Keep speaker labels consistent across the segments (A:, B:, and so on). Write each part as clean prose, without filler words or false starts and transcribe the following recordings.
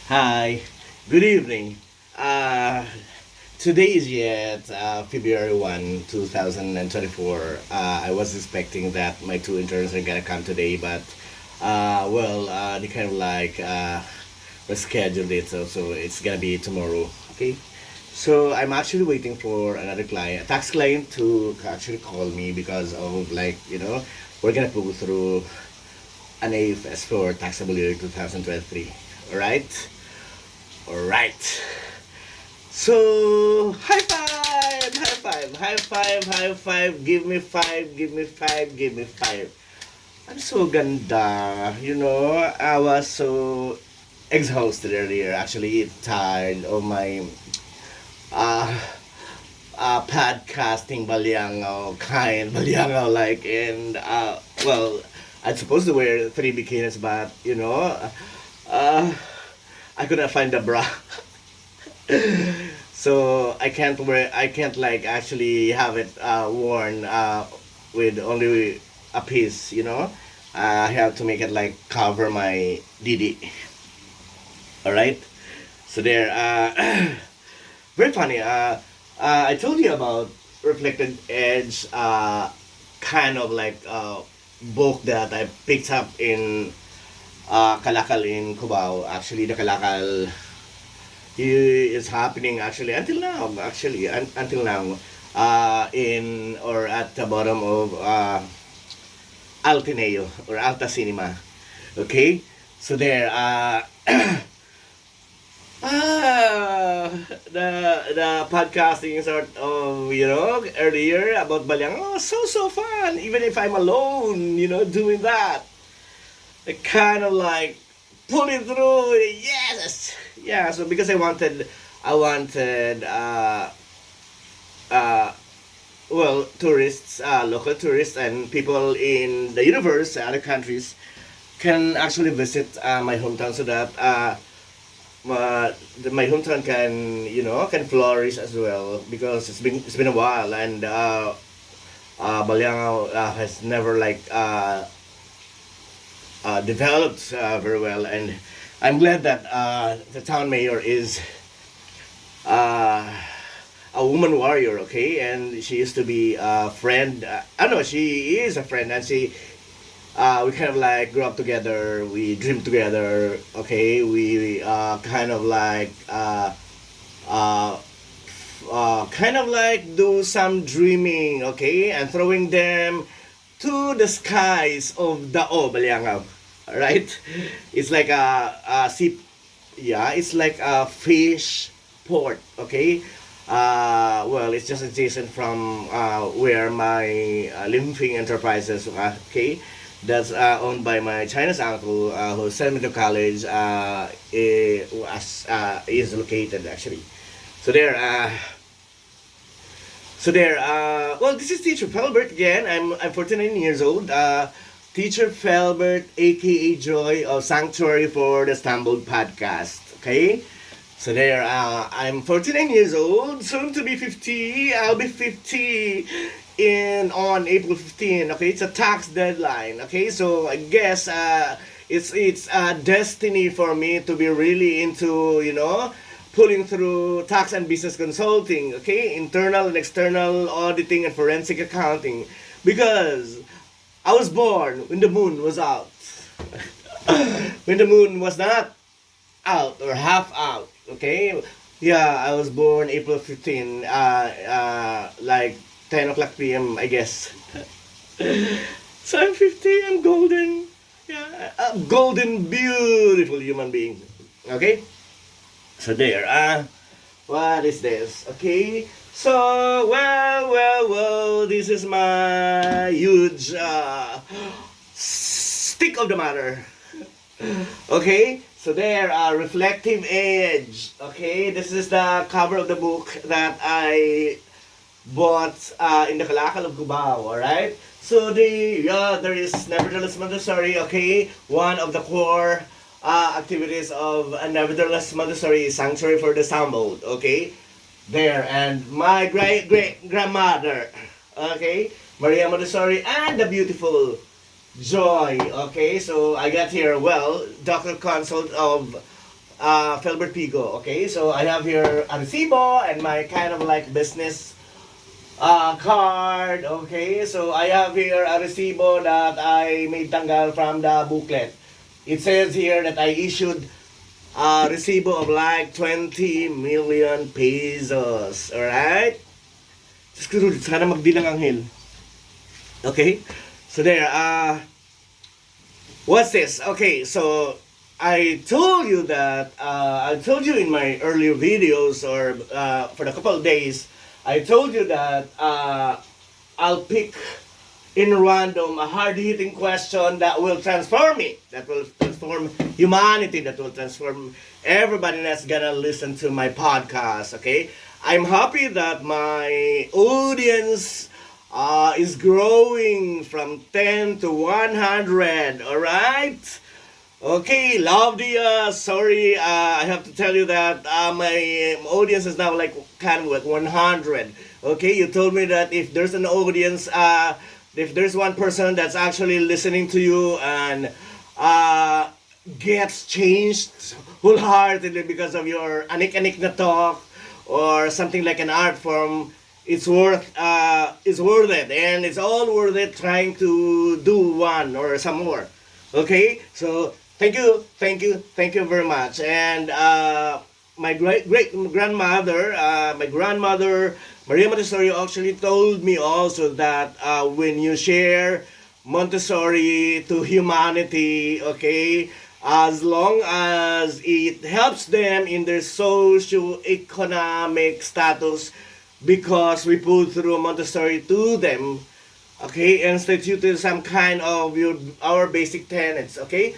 A: Hi, good evening. Uh, Today is yet February 1, 2024. I was expecting that my two interns are gonna come today, but they kind of rescheduled it, so it's gonna be tomorrow. Okay, so I'm actually waiting for another client, a tax client, to actually call me because of we're gonna go through an AFS for taxable year 2023. All right. All right. So, high five, high five, high five, high five. Give me five, give me five, give me five. I'm so ganda. I was so exhausted earlier. Actually, tired of my uh, podcasting balyangaw kind balyangaw like and I'm supposed to wear three bikinis, but uh, I couldn't find the bra. So I can't like actually have it worn with only a piece, I have to make it like cover my DD. All right. So there. Very funny. I told you about reflected edge, kind of like book that I picked up in Kalakal in Cubao. Actually, the Kalakal is happening actually until now. Actually, until now, in or at the bottom of Altineo or Alta Cinema. Okay, so there. Ah, the podcasting sort of earlier about Balyang. Oh, so fun. Even if I'm alone, doing that, I kind of like pull it through. Yes, yeah. So because I wanted uh tourists, local tourists, and people in the universe, other countries, can actually visit my hometown so that my hometown can flourish as well because it's been a while and Baliangao has never developed very well, and I'm glad that the town mayor is uh, a woman warrior, okay, and she used to be a friend. I know she is a friend, and we kind of like grew up together. We dream together. Okay, we uh, kind of like do some dreaming. Okay, and throwing them to the skies of Dao Baliangao. Right? It's like a sea. Yeah, it's like a fish port. Okay. It's just adjacent from where my Limping Enterprises. Okay, that's owned by my Chinese uncle who sent me to college. Is located actually. So there. This is Teacher Felbert again. I'm 49 years old. Teacher Felbert, aka Joy of Sanctuary for the Stumbled Podcast. Okay. So there, I'm 49 years old, soon to be 50. I'll be 50 in on April 15. Okay, it's a tax deadline. Okay, so I guess it's a destiny for me to be really into pulling through tax and business consulting. Okay, internal and external auditing and forensic accounting, because I was born when the moon was out. When the moon was not out or half out. Okay, yeah, I was born April 15, like 10 o'clock p.m. I guess. So I'm 50. I'm golden. Yeah, a golden, beautiful human being. Okay, so there. What is this? Okay. So, well, this is my huge stick of the matter. Okay, so there, reflective edge. Okay, this is the cover of the book that I bought in the Kalakal of Cubao. All right. So there is Nevertheless Montessori. Okay, one of the core activities of Nevertheless Montessori is Sanctuary for the Stumbled. Okay, there, and my great great grandmother. Okay, Maria Montessori, and the beautiful Joy. Okay, so I got here, doctor consult of Felbert Pigo. Okay, so I have here a recibo and my kind of like business card. Okay, so I have here a recibo that I made tanggal from the booklet. It says here that I issued a recibo of like 20 million pesos. Alright? Diyos ko, sana magdilang anghel. Okay? So there, what's this? Okay, so I told you that, I told you in my earlier videos or for a couple of days, I told you that I'll pick in random a hard-hitting question that will transform me, that will transform humanity, that will transform everybody that's gonna listen to my podcast, okay? I'm happy that my audience is growing from 10 to 100, alright? Okay, love the, sorry, I have to tell you that my audience is now like kind of like 100. Okay, you told me that if there's an audience, if there's one person that's actually listening to you and gets changed wholeheartedly because of your anik-anik na talk or something like an art form, it's worth it, and it's all worth it trying to do one or some more. Okay, so thank you very much. And my great grandmother, my grandmother Maria Montessori actually told me also that when you share Montessori to humanity, okay, as long as it helps them in their socio-economic status, because we put through Montessori to them, okay, instituted some kind of our basic tenets, okay,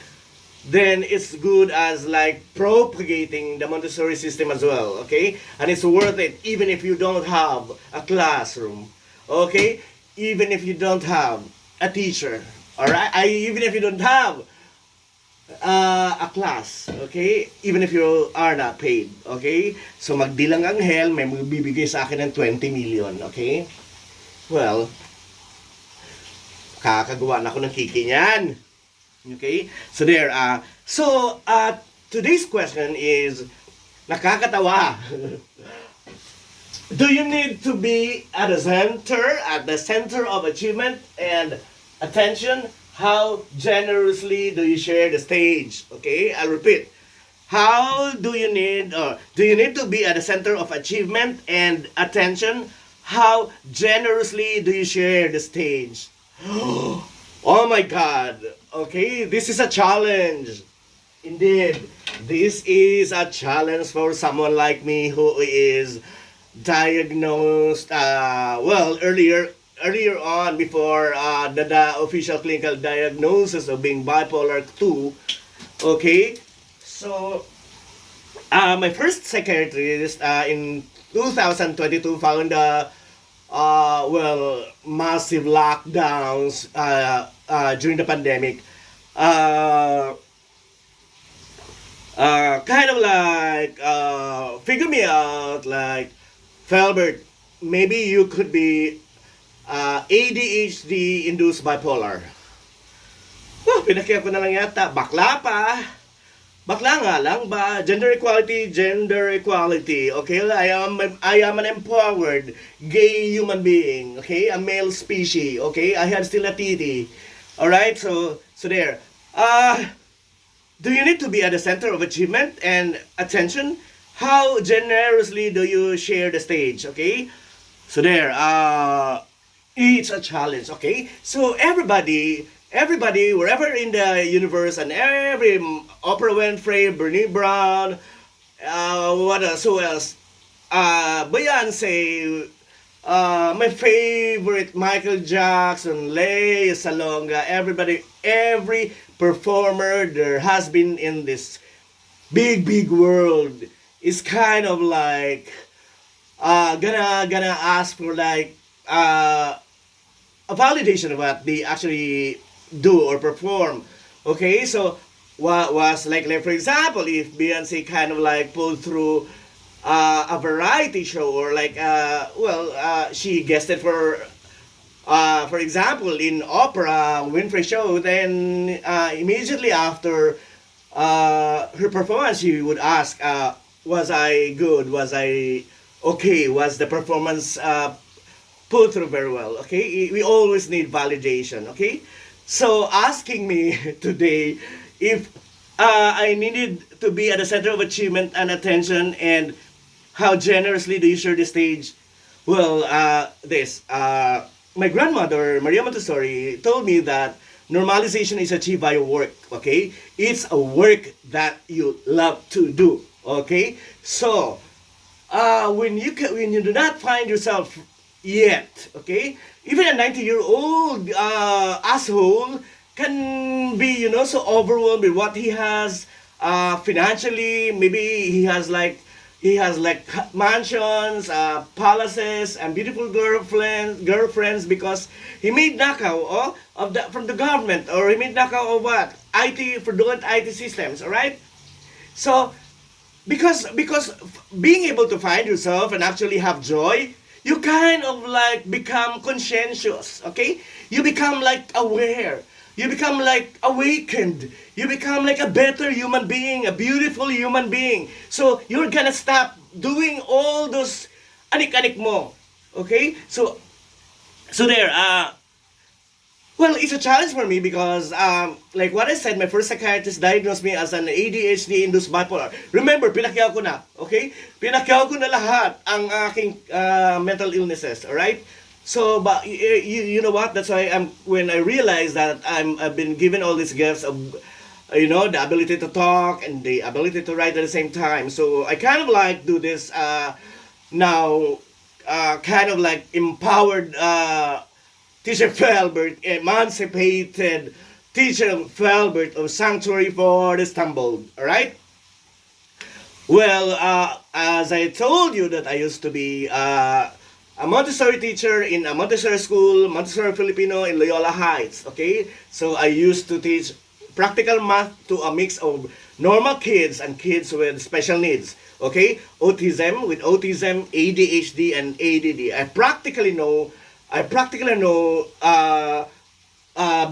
A: then it's good as like propagating the Montessori system as well, okay? And it's worth it even if you don't have a classroom, okay? Even if you don't have a teacher, all right? Even if you don't have a class, okay? Even if you are not paid, okay? So magdilang anghel, may magbibigay sa akin ng 20 million, okay? Well, kakagawa na ako ng kiki niyan. Okay? So there, today's question is, nakakatawa. Do you need to be at the center of achievement and attention? How generously do you share the stage? Okay, I'll repeat. Do you need to be at the center of achievement and attention? How generously do you share the stage? Oh my God. Okay, this is a challenge. Indeed, this is a challenge for someone like me who is diagnosed, earlier on before the official clinical diagnosis of being bipolar 2. Okay, so my first psychiatrist in 2022 found massive lockdowns during the pandemic. Kind of like figure me out, like, Felbert, maybe you could be ADHD induced bipolar. Pinakita ko na lang yata, bakla pa. Bakla nga lang ba? Gender equality. Okay, I am an empowered gay human being. Okay, a male species. Okay, I have still a titty. All right, so there. Do you need to be at the center of achievement and attention? How generously do you share the stage? Okay, so there. It's a challenge. Okay, so everybody, wherever in the universe, and every Oprah Winfrey, Bernie Brown, what else? Who else? Beyonce, my favorite, Michael Jackson, Lea Salonga, every performer there has been in this big world is kind of like gonna ask for like a validation of what they actually do or perform. Okay, so what was like for example, if Beyonce kind of like pulled through a variety show, or like she guested for example in Oprah Winfrey show, then immediately after her performance, she would ask, was I good? Was I okay? Was the performance put through very well? Okay, we always need validation. Okay, so asking me today if I needed to be at the center of achievement and attention, and how generously do you share the stage? Well, my grandmother, Maria Montessori, told me that normalization is achieved by work, okay? It's a work that you love to do, okay? So, when you do not find yourself yet, okay? Even a 90-year-old asshole can be, so overwhelmed with what he has financially. Maybe he has like mansions, palaces, and beautiful girlfriends because he made nakaw from the government, or he made nakaw of what IT fraudulent IT systems. All right, so because being able to find yourself and actually have joy, you kind of like become conscientious. Okay, you become like aware, you become like awakened, you become like a better human being, a beautiful human being. So you're gonna stop doing all those anik-anik mo. Okay, so there, well, it's a challenge for me because, like what I said, my first psychiatrist diagnosed me as an ADHD-induced bipolar. Remember, pinakyaw ko na, okay? Pinakyaw ko na lahat ang aking mental illnesses, alright? So, but you know what? That's why when I realized that I've been given all these gifts of, the ability to talk and the ability to write at the same time. So I kind of like do this now, kind of like empowered teacher Felbert, emancipated teacher Felbert of Sanctuary for the Stumbled. All right. Well, as I told you that I used to be a Montessori teacher in a Montessori school, Montessori Filipino in Loyola Heights. Okay, so I used to teach practical math to a mix of normal kids and kids with special needs. Okay, autism, ADHD, and ADD. I practically know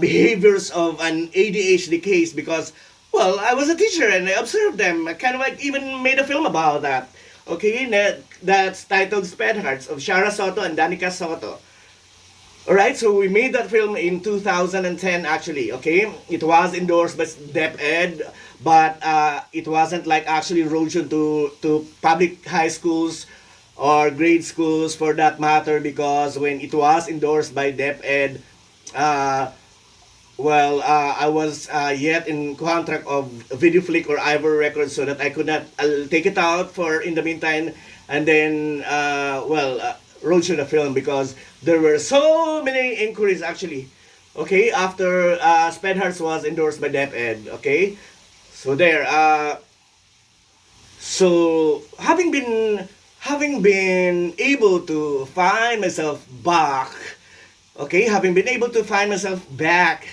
A: behaviors of an ADHD case because, well, I was a teacher and I observed them. I kind of like even made a film about that. Okay, that's titled Sped Hearts of Shara Soto and Danica Soto. Alright, so we made that film in 2010 actually, okay? It was endorsed by DepEd, but it wasn't like actually roadshow to public high schools or grade schools for that matter, because when it was endorsed by DepEd, I was yet in contract of Video Flick or Ivor Records, so that I could not take it out for in the meantime, and then roadshow the film because there were so many inquiries actually. Okay, after Sped Hearts was endorsed by DepEd. Okay, so there. So having been able to find myself back, okay, having been able to find myself back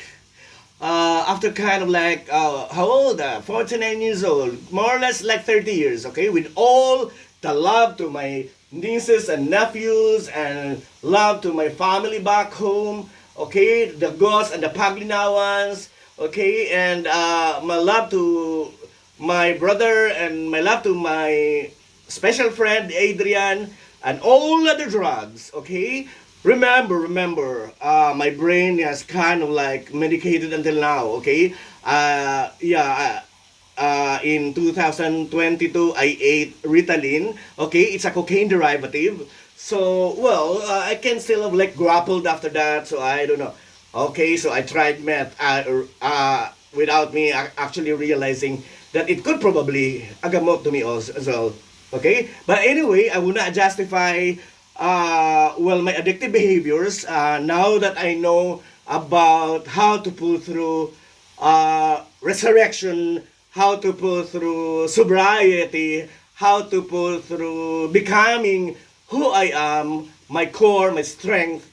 A: after kind of like, how old? 49 years old, more or less like 30 years, okay, with all the love to my nieces and nephews and love to my family back home, okay, the Gos and the Paglinawans, okay, and my love to my brother and my love to my special friend Adrian and all other drugs, okay. Remember, my brain is kind of like medicated until now, okay. In 2022, I ate Ritalin, okay. It's a cocaine derivative. So, well, I can still have like grappled after that, so I don't know. Okay, so I tried meth without me actually realizing that it could probably agamot to me also, as well. Okay, but anyway, I will not justify my addictive behaviors now that I know about how to pull through resurrection, how to pull through sobriety, how to pull through becoming who I am, my core, my strength.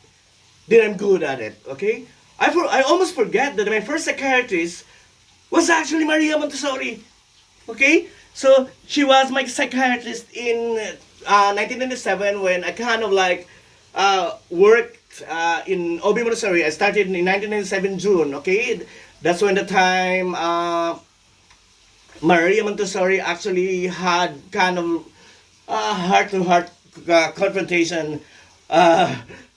A: Then I'm good at it. Okay, I almost forget that my first psychiatrist was actually Maria Montessori. Okay, so she was my psychiatrist in 1997 when I kind of like worked in OB Montessori. I started in 1997 June. Okay, that's when the time Maria Montessori actually had kind of heart-to-heart confrontation uh,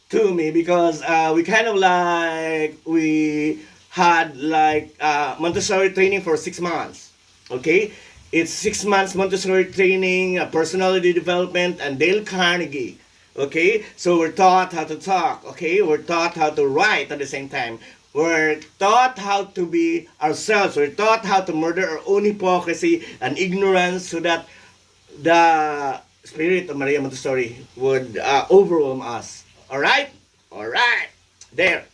A: to me because we kind of like we had like Montessori training for 6 months. Okay, it's 6 months Montessori training, personality development, and Dale Carnegie. Okay, so we're taught how to talk. Okay, we're taught how to write at the same time. We're taught how to be ourselves. We're taught how to murder our own hypocrisy and ignorance so that the spirit of Maria Montessori would overwhelm us. All right? All right. There.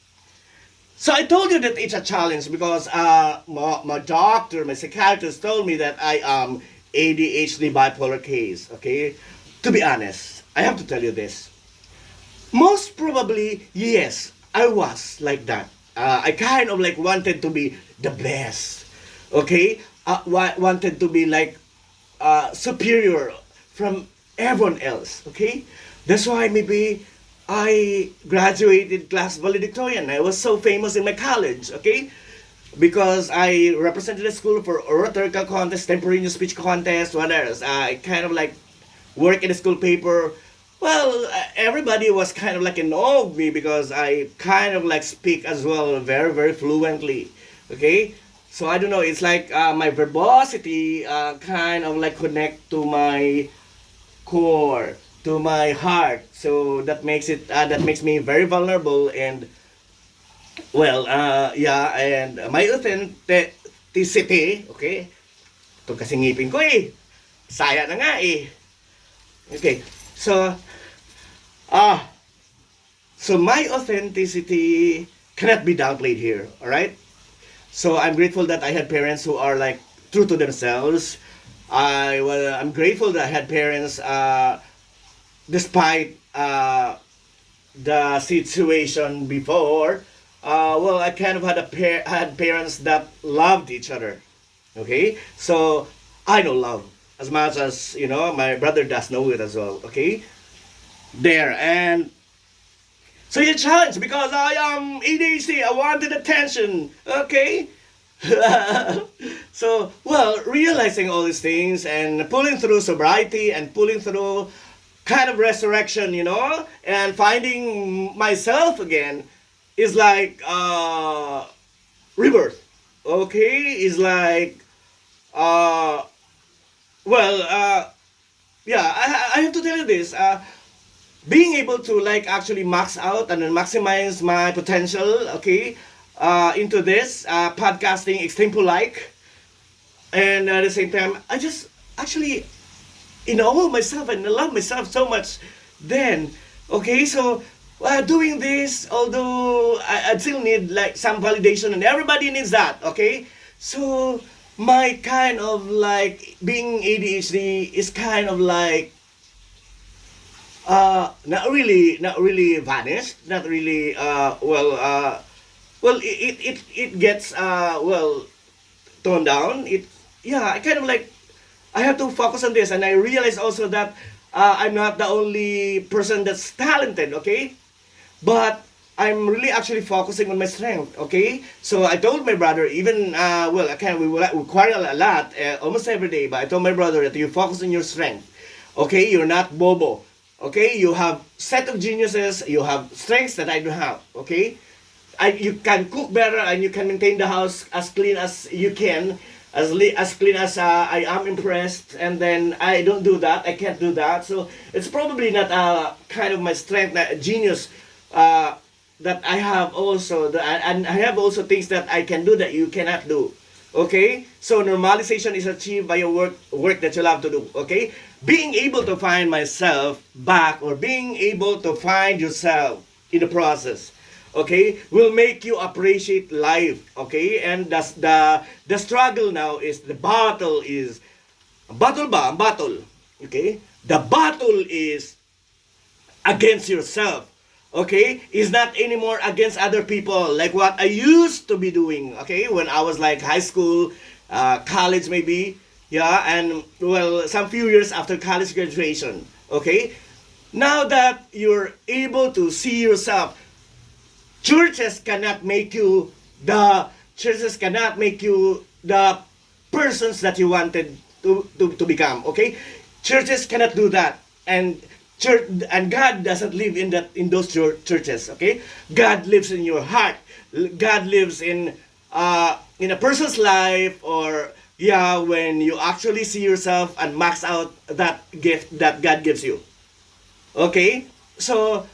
A: So I told you that it's a challenge because my doctor, my psychiatrist told me that I am ADHD bipolar case. Okay? To be honest, I have to tell you this. Most probably, yes, I was like that. I kind of like wanted to be the best. Okay? Wanted to be like superior from everyone else. Okay, that's why maybe I graduated class valedictorian. I was so famous in my college. Okay, because I represented the school for oratorical contest, temporary speech contest, what else? I kind of like work in the school paper. Well, everybody was kind of like in awe of me because I kind of like speak as well very, very fluently. Okay? So I don't know, it's like my verbosity kind of like connect to my core, to my heart. So that makes me very vulnerable and well, yeah, and my authenticity, okay? Ito kasi ngipin ko eh. Saya na nga eh. Okay. So, ah, so my authenticity cannot be downplayed here, all right? So I'm grateful that I had parents who are like true to themselves. I'm grateful that I had parents, despite the situation before. Well, I kind of had parents that loved each other. Okay, so I know love as much as my brother does know it as well. Okay, there and so you're challenged because I am ADHD. I wanted attention. Okay. So, well, realizing all these things and pulling through sobriety and pulling through kind of resurrection, and finding myself again is like rebirth. Okay, is like uh, well, yeah. I have to tell you this. Being able to like actually max out and then maximize my potential, okay, into this podcasting extreme like, and at the same time I just actually know myself and I love myself so much then. Okay, so doing this, although I still need like some validation and everybody needs that. Okay, so my kind of like being ADHD is kind of like not really vanished, not really well it gets well toned down. It Yeah, I kind of like I have to focus on this and I realize also that I'm not the only person that's talented. Okay, but I'm really actually focusing on my strength. Okay, so I told my brother, even well, I can we quarrel a lot almost every day, but I told my brother that you focus on your strength. Okay, you're not bobo. Okay, you have set of geniuses, you have strengths that I don't have. Okay, you can cook better and you can maintain the house as clean as you can, as clean as I am impressed, and then I don't do that, I can't do that. So it's probably not kind of my strength, genius that I have also, and I have also things that I can do that you cannot do. Okay, so normalization is achieved by a work that you love to do. Okay, being able to find myself back or being able to find yourself in the process, okay, will make you appreciate life. Okay, and the struggle now is the battle is battle. Okay, the battle is against yourself. Okay, is not anymore against other people like what I used to be doing. Okay, when I was like high school, college maybe, yeah, and well, some few years after college graduation. Okay, now that you're able to see yourself, churches cannot make you the churches cannot make you the persons that you wanted to become. Okay, churches cannot do that, and church and God doesn't live in those churches. Okay, God lives in your heart. God lives in a person's life, or yeah, when you actually see yourself and max out that gift that God gives you. Okay, so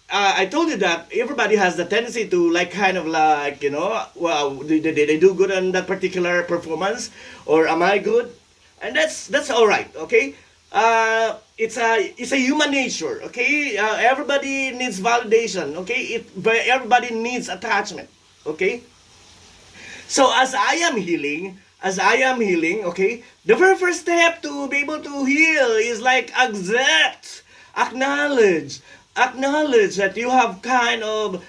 A: I told you that everybody has the tendency to like kind of like, well, they do good on that particular performance, or am I good? And that's all right. Okay, it's a human nature. Okay, everybody needs validation. Okay, everybody needs attachment. Okay, so as I am healing, okay, the very first step to be able to heal is like accept, acknowledge, acknowledge that you have gotten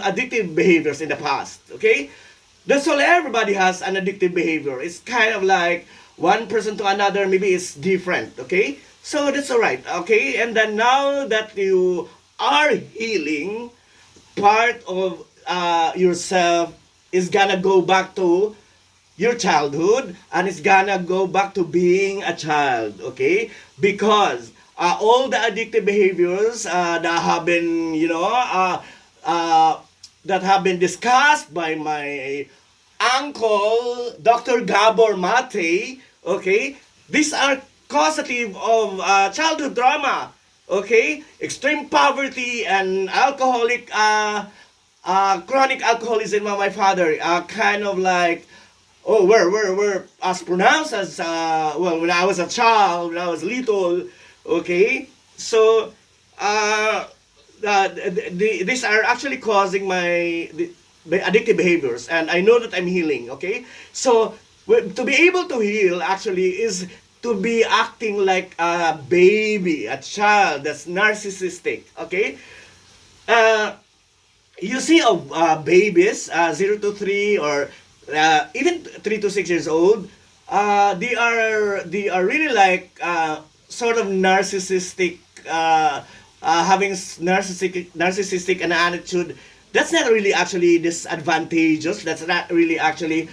A: addictive behaviors in the past. Okay, that's all. Everybody has an addictive behavior. It's kind of like one person to another, maybe it's different. Okay, so that's all right. Okay, and then now that you are healing, part of yourself is gonna go back to your childhood, and it's gonna go back to being a child. Okay, because all the addictive behaviors that have been that have been discussed by my uncle Dr. Gabor Mate. Okay, these are causative of childhood trauma. Okay, extreme poverty and chronic alcoholism of my father. Kind of like, oh, we're as pronounced as when I was a child, when I was little. Okay, so these are actually causing my addictive behaviors, and I know that I'm healing. Okay, so to be able to heal actually is to be acting like a baby, a child that's narcissistic. Okay, uh, you see babies 0 to 3, or even 3 to 6 years old. They are really like sort of narcissistic, having narcissistic an attitude. That's not really actually disadvantageous. That's not really actually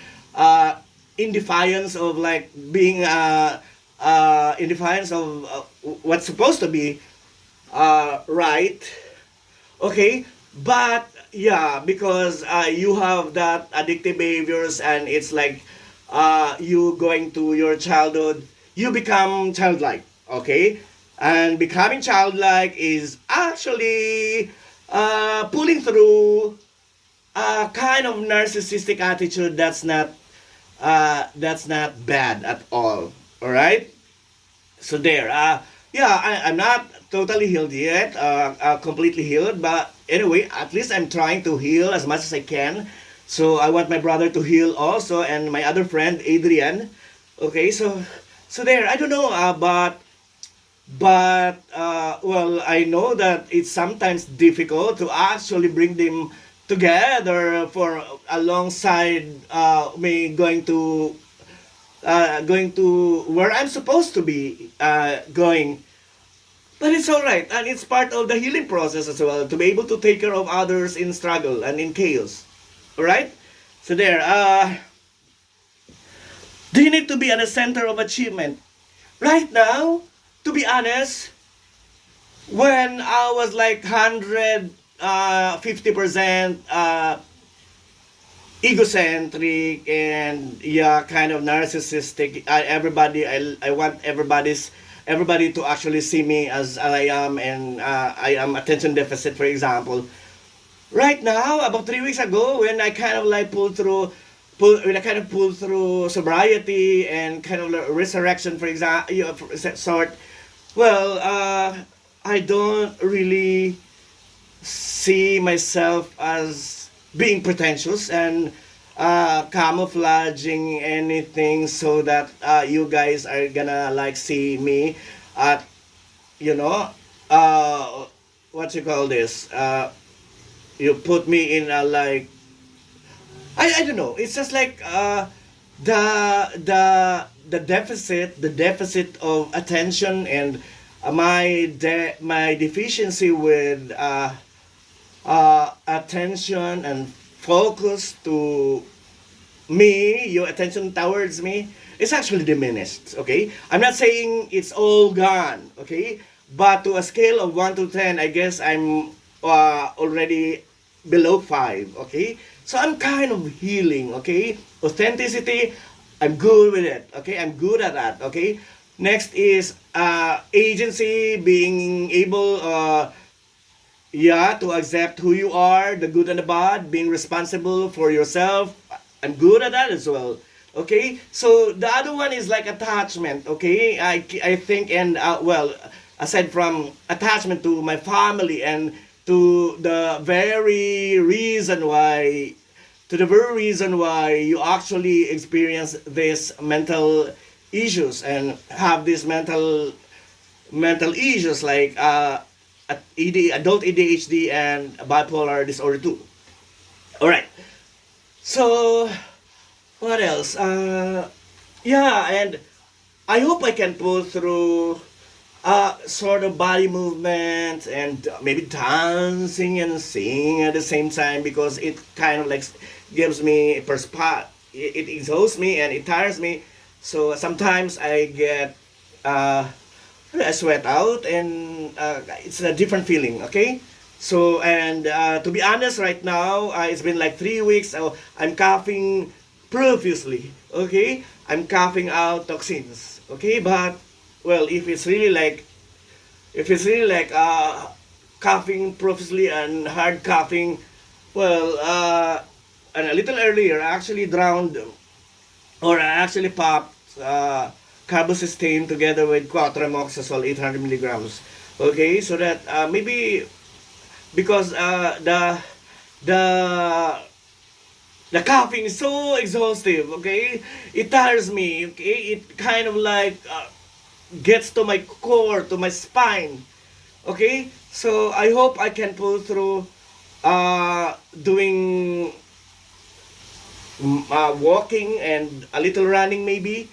A: in defiance of like being in defiance of what's supposed to be right. Okay, but yeah, because you have that addictive behaviors, and it's like you going to your childhood, you become childlike. Okay, and becoming childlike is actually pulling through a kind of narcissistic attitude that's not bad at all. All right, so there. Yeah, I'm not totally healed yet, completely healed, but anyway, at least I'm trying to heal as much as I can. So I want my brother to heal also, and my other friend Adrian. Okay, so there. I don't know, but well, I know that it's sometimes difficult to actually bring them together for alongside me going to where I'm supposed to be going. But it's all right, and it's part of the healing process as well to be able to take care of others in struggle and in chaos. All right. So there. Do you need to be at the center of achievement? Right now, to be honest, when I was like 150% egocentric and yeah, kind of narcissistic. I want everybody to actually see me as I am, and I am attention deficit, for example. Right now, about 3 weeks ago, when I kind of like when I kind of pulled through sobriety and kind of like resurrection, for example, sort. Well, I don't really see myself as being pretentious and camouflaging anything so that you guys are gonna like see me at you know what you call this you put me in a like I don't know, it's just like the deficit of attention, and my deficiency with attention and focus to me, your attention towards me, is actually diminished. Okay, I'm not saying it's all gone. Okay, but to a scale of 1 to 10, I guess I'm already below 5. Okay, so I'm kind of healing. Okay, authenticity, I'm good with it. Okay, I'm good at that. Okay, next is agency, being able yeah, to accept who you are, the good and the bad, being responsible for yourself. I'm good at that as well. Okay, so the other one is like attachment. Okay, I think, and well, aside from attachment to my family and to the very reason why, you actually experience this mental issues and have these mental issues like adult ADHD and bipolar disorder too. All right. So what else? Yeah, and I hope I can pull through sort of body movement and maybe dancing and singing at the same time, because it kind of like gives me a it exhausts me and it tires me. So sometimes I get I sweat out, and it's a different feeling. Okay, so and to be honest, right now it's been like 3 weeks. So I'm coughing profusely. Okay, I'm coughing out toxins. Okay, but well, if it's really like coughing profusely and hard coughing, well, and a little earlier, I actually drowned, or I actually popped carbocysteine together with quatramoxazole 800 milligrams. Okay, so that maybe because the the coughing is so exhaustive. Okay, it tires me. Okay, it kind of like gets to my core, to my spine. Okay, so I hope I can pull through doing walking and a little running maybe.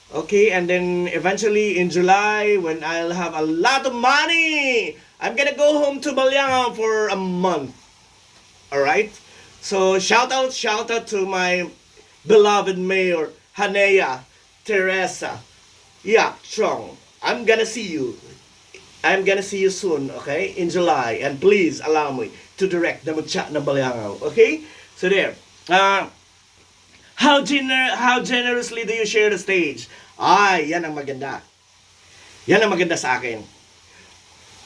A: Okay, and then eventually in July, when I'll have a lot of money, I'm gonna go home to Balyang for a month. All right. So shout out to my beloved mayor Hanea Teresa. Yeah, Chong. I'm gonna see you soon, okay? In July. And please allow me to direct the Mutya ng Balangaw. Okay? So there. How generously do you share the stage? Ay, yan ang maganda. Yan ang maganda sa akin.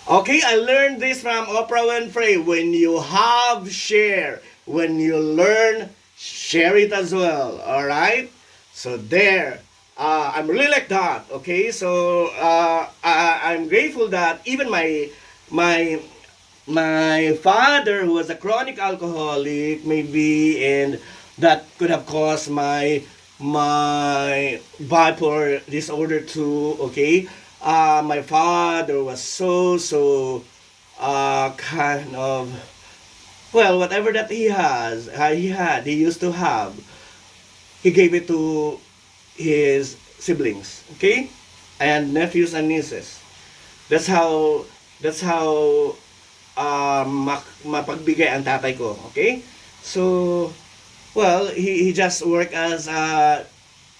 A: Okay, I learned this from Oprah Winfrey. When you have, share. When you learn, share it as well. Alright? So there. I'm really like that. Okay, so I'm grateful that even my father, who was a chronic alcoholic, maybe, and that could have caused my bipolar disorder too. Okay, my father was so kind of, well, whatever that he used to have, he gave it to his siblings, okay, and nephews and nieces. That's how mapagbigay ang tatay ko, okay? So, well, he just worked as a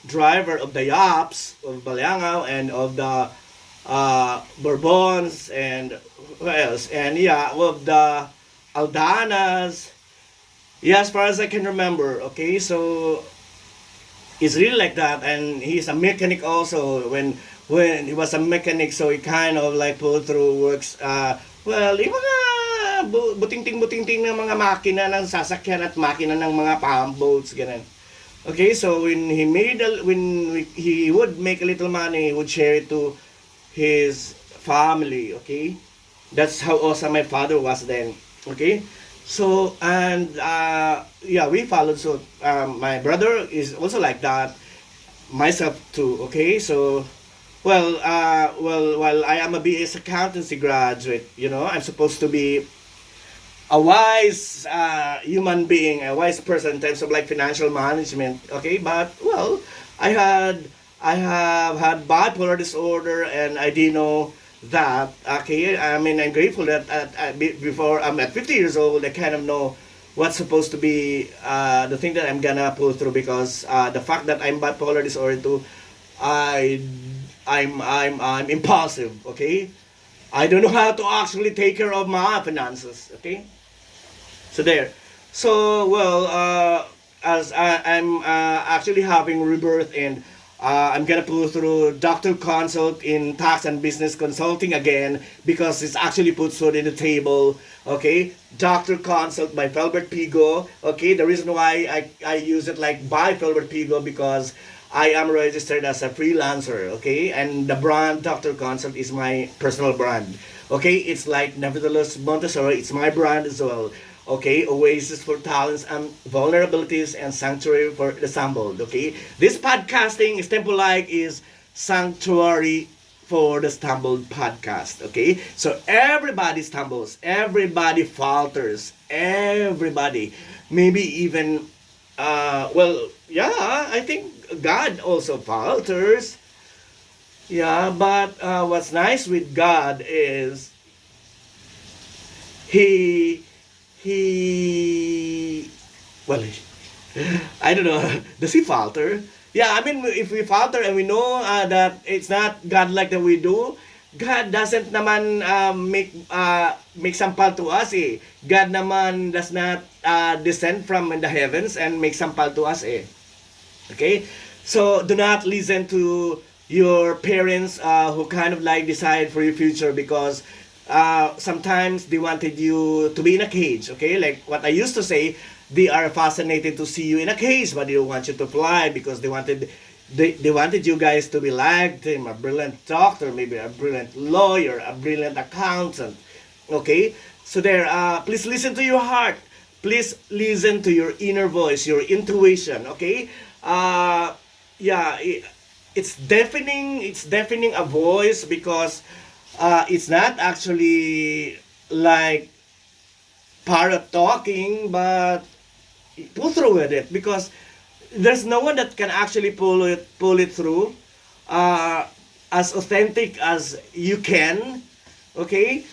A: driver of the yaps of Balangaw and of the Bourbons and what else? And yeah, of the Aldanas. Yeah, as far as I can remember, okay? So he's really like that, and he's a mechanic also. When he was a mechanic, so he kind of like pulled through works. Well, yung mga buting-ting ng mga makina ng sasakyan at makina ng mga pump boats, ganun. Okay, so when he would make a little money, he would share it to his family. Okay, that's how awesome my father was then. Okay, so and yeah, we followed suit. My brother is also like that. Myself too. Okay, so well, while I am a BS accountancy graduate, I'm supposed to be a wise human being, a wise person in terms of like financial management. Okay, but well, I have had bipolar disorder, and I didn't know that. Okay, I mean, I'm grateful that before I'm at 50 years old, I kind of know what's supposed to be the thing that I'm gonna pull through, because the fact that I'm bipolar disorder too, I I'm impulsive. Okay, I don't know how to actually take care of my finances. Okay, so there. So well, as I'm actually having rebirth, and I'm gonna pull through doctor consult in tax and business consulting again, because it's actually puts food in the table. Okay, doctor consult by Felbert Pigo. Okay, the reason why I use it like by Felbert Pigo, because I am registered as a freelancer. Okay, and the brand Doctor Consult is my personal brand. Okay, it's like nevertheless Montessori. It's my brand as well. Okay, oasis for talents and vulnerabilities, and sanctuary for the stumbled. Okay, this podcasting is temple like is sanctuary for the stumbled podcast. Okay, so everybody stumbles, everybody falters, everybody, maybe even well, yeah, I think God also falters. Yeah, but what's nice with God is he he well, I don't know. Does he falter? Yeah, I mean, if we falter and we know that it's not God like that we do, God doesn't naman make sampal to us eh. God naman does not descend from the heavens and make sampal to us eh. Okay? So do not listen to your parents who kind of like decide for your future, because sometimes they wanted you to be in a cage. Okay? Like what I used to say, they are fascinated to see you in a cage, but they don't want you to fly, because they wanted you guys to be like them, a brilliant doctor, maybe a brilliant lawyer, a brilliant accountant. Okay? So there, please listen to your heart. Please listen to your inner voice, your intuition. Okay? Uh, yeah, it's deafening a voice, because it's not actually like parrot talking, but pull through with it, because there's no one that can actually pull it through uh, as authentic as you can. Okay,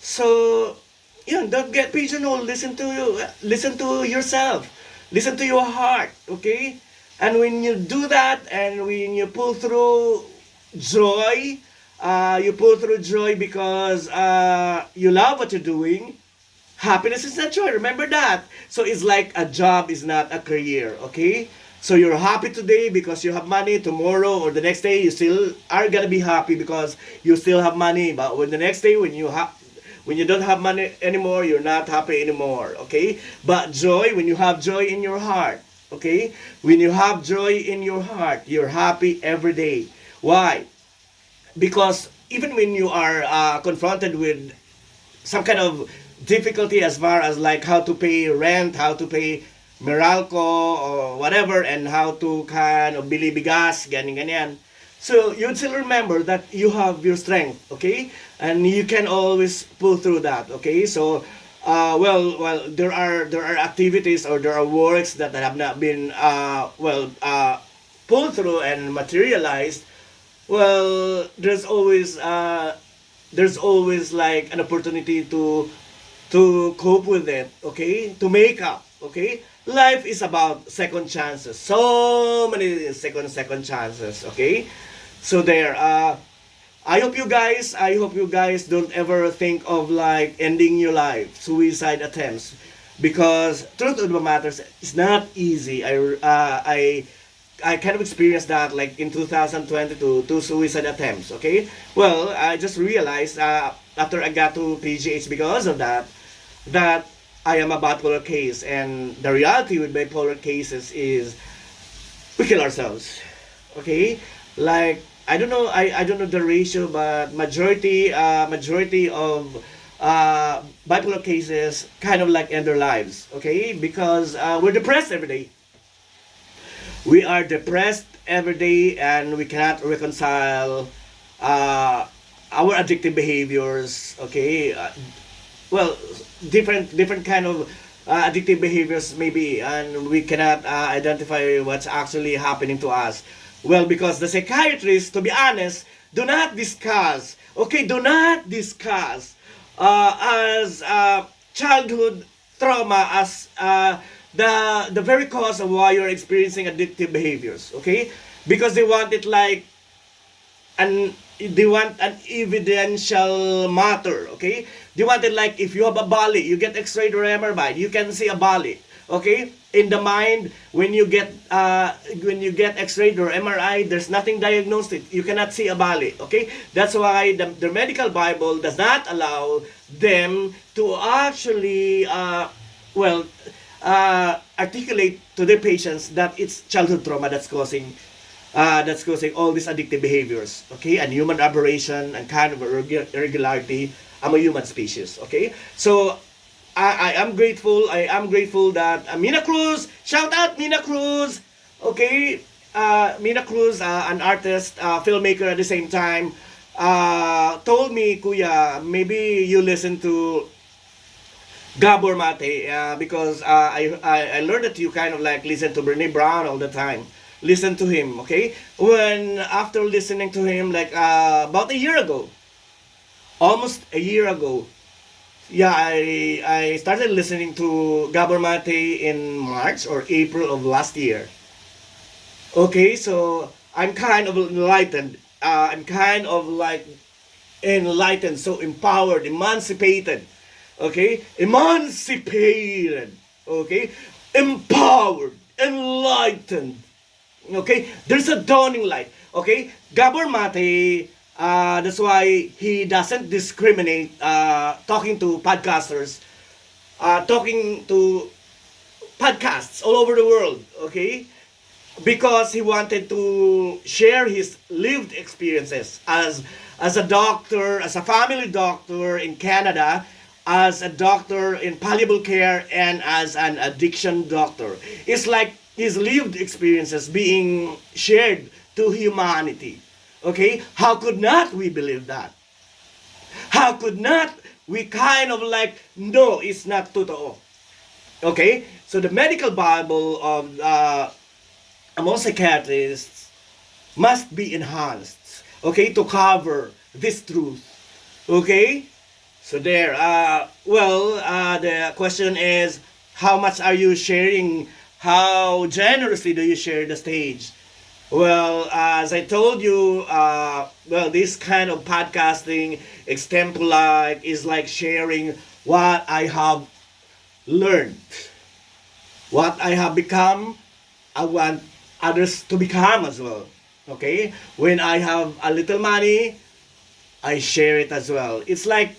A: so yeah, don't get pigeonholed. Listen to yourself, listen to your heart. Okay, and when you do that, and when you pull through joy, you pull through joy because you love what you're doing. Happiness is not joy. Remember that. So it's like a job is not a career. Okay. So you're happy today because you have money. Tomorrow or the next day you still are gonna be happy because you still have money. But when the next day when you don't have money anymore, you're not happy anymore. Okay. But joy, when you have joy in your heart. Okay. When you have joy in your heart, you're happy every day. Why? Because even when you are confronted with some kind of difficulty as far as like how to pay rent, how to pay Meralco or whatever, and how to kind of bili bigas, ganyan. So you'd still remember that you have your strength, okay? And you can always pull through that, okay? So, well, there are activities or there are works that have not been, pulled through and materialized. Well, there's always like an opportunity to cope with it, okay? To make up, okay? Life is about second chances. So many second chances, okay? So there, I hope you guys don't ever think of like ending your life, suicide attempts, because truth of the matter is it's not easy. I kind of experienced that like in 2022, two suicide attempts. Okay, well I just realized after I got to PGH because of that I am a bipolar case, and the reality with bipolar cases is we kill ourselves. Okay, like I don't know the ratio, but majority of bipolar cases kind of like end their lives. Okay, because we're depressed every day. We are depressed every day, and we cannot reconcile our addictive behaviors. Okay, well, different kind of addictive behaviors maybe, and we cannot identify what's actually happening to us. Well, because the psychiatrists, to be honest, do not discuss, okay, do not discuss as childhood trauma as the very cause of why you're experiencing addictive behaviors. Okay, because they want it like an they want an evidential matter. Okay, they want it like if you have a bali, you get X-ray or MRI, you can see a bali. Okay, in the mind, when you get X-ray or MRI, there's nothing diagnosed. You cannot see a bali. Okay, that's why the medical Bible does not allow them to actually articulate to their patients that it's childhood trauma that's causing all these addictive behaviors, okay, and human aberration and kind of irregularity among human species, okay. So I am grateful. I am grateful that Mina Cruz, shout out Mina Cruz, okay. Mina Cruz, an artist, filmmaker at the same time, told me, Kuya, maybe you listen to Gabor Mate, because I learned that you kind of like listen to Brene Brown all the time. Listen to him, okay? When after listening to him like about a year ago, almost a year ago, yeah, I started listening to Gabor Mate in March or April of last year. Okay, so I'm kind of enlightened. I'm kind of like enlightened, so empowered, emancipated. Okay, emancipated. Okay, empowered, enlightened. Okay, there's a dawning light. Okay, Gabor Mate, that's why he doesn't discriminate talking to podcasters, talking to podcasts all over the world. Okay, because he wanted to share his lived experiences as a doctor, as a family doctor in Canada, as a doctor in palliative care, and as an addiction doctor. It's like his lived experiences being shared to humanity. Okay? How could not we believe that? How could not we kind of like, no, it's not totoo. Okay? So the medical Bible of among psychiatrists must be enhanced, okay, to cover this truth. Okay? So there, the question is, how much are you sharing? How generously do you share the stage? Well, as I told you, this kind of podcasting, extempo-like, is like sharing what I have learned, what I have become. I want others to become as well. Okay? When I have a little money, I share it as well. It's like,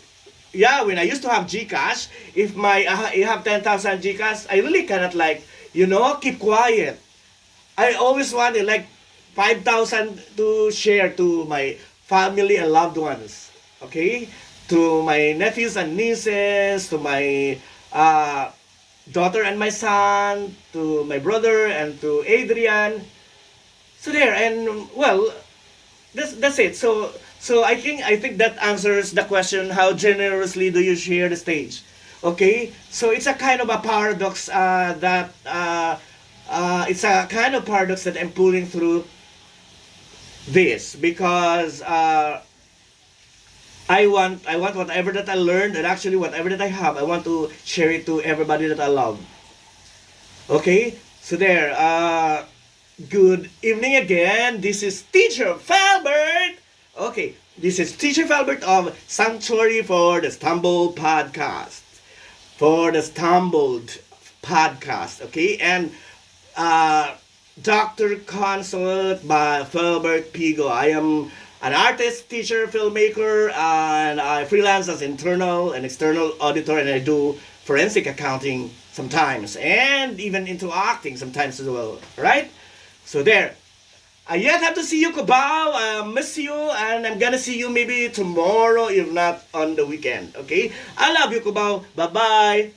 A: yeah, when I used to have GCash, if I have 10,000 GCash, I really cannot like, keep quiet. I always wanted like 5,000 to share to my family and loved ones. Okay? To my nephews and nieces, to my daughter and my son, to my brother and to Adrian. So there, and well, that's it. So I think that answers the question: how generously do you share the stage? Okay, so it's a kind of a paradox that I'm pulling through this because I want whatever that I learned, and actually whatever that I have, I want to share it to everybody that I love. Okay, so there. Good evening again. This is Teacher Felbert. Okay, this is Teacher Felbert of Sanctuary for the Stumbled Podcast. For the Stumbled Podcast. Okay, and Dr. Consult by Felbert Pigo. I am an artist, teacher, filmmaker, and I freelance as internal and external auditor, and I do forensic accounting sometimes, and even into acting sometimes as well. Right? So there. I yet have to see you, Cubao. I miss you, and I'm gonna see you maybe tomorrow, if not on the weekend. Okay? I love you, Cubao. Bye-bye.